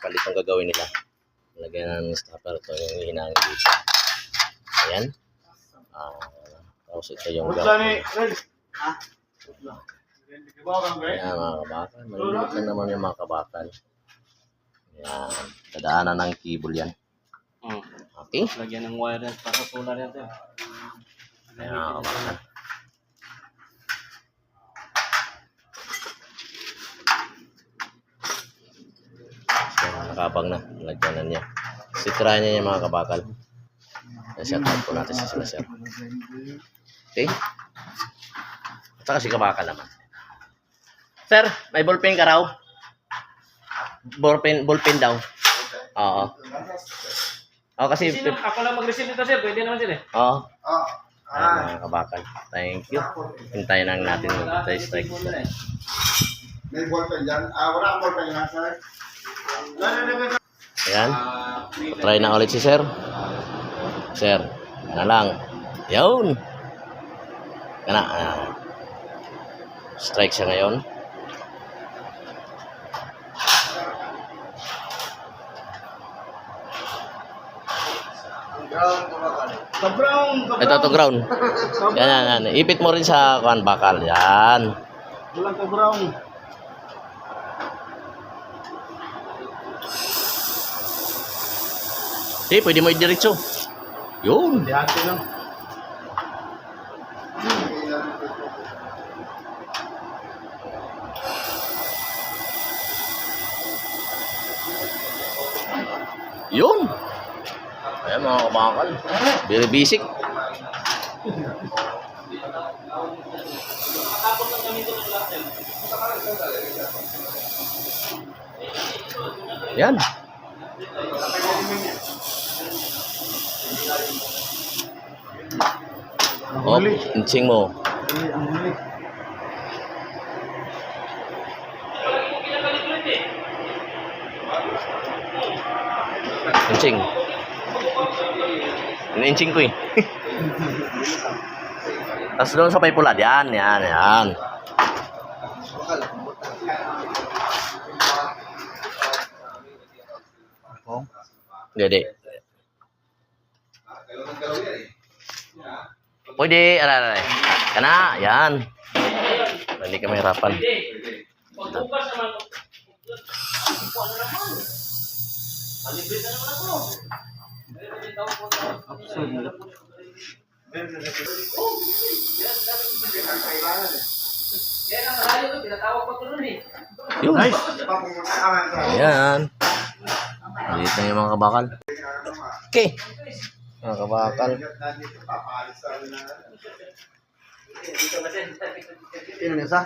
Palit ang gagawin nila. Lagyan ng stopper. Ito yung hinangin dito. Ayan. Tapos ito yung gawin. Ayan mga kabakal. Maliliit lang naman yung mga kabakal. Ayan. Dadaanan ng cable yan. Okay. Lagyan ng wire yan para solar yan. Ayan mga kabakal. So, nakabang na. Lagyan na niya. Sitirahan niya yung mga kabakal. Set out po natin sa sila, sir. Okay? At saka si kabakal naman. Sir, may ballpen ka raw? Ballpen daw. Oo. Oo, kasi... Ako lang mag-receive nito, sir. Pwede naman sila. Oo. Ayan, mga kabakal. Thank you. Hintayin lang natin mag-strike. May ballpen dyan? Wala akong ballpen yan, sir. Ayan. Try na ulit si sir. Sir, na lang. Yun. Kana. Strike siya ngayon. Ito to ground. Yan. Ipit mo rin sa kuan bakal. Yan. Walang ka-brown. Pwede mo i-diretso. Yun. Dihati lang. Yun. Ayan mga kabakal. Very basic. Yan. Oh, insing mo. Insing. Insing ko eh. Tapos doon sa paypulad. Yan. Gede. Pwede, kana, yan. Hindi ka mahirapan. Pagbukas naman. Ano naman? Malibit na naman ako. Yan ang malayo ko, tinatawag ko nun eh. Yun. Nice. Ayan. Maliit na yung mga kabakal. Okay. Mga kabakal. Sino nisa?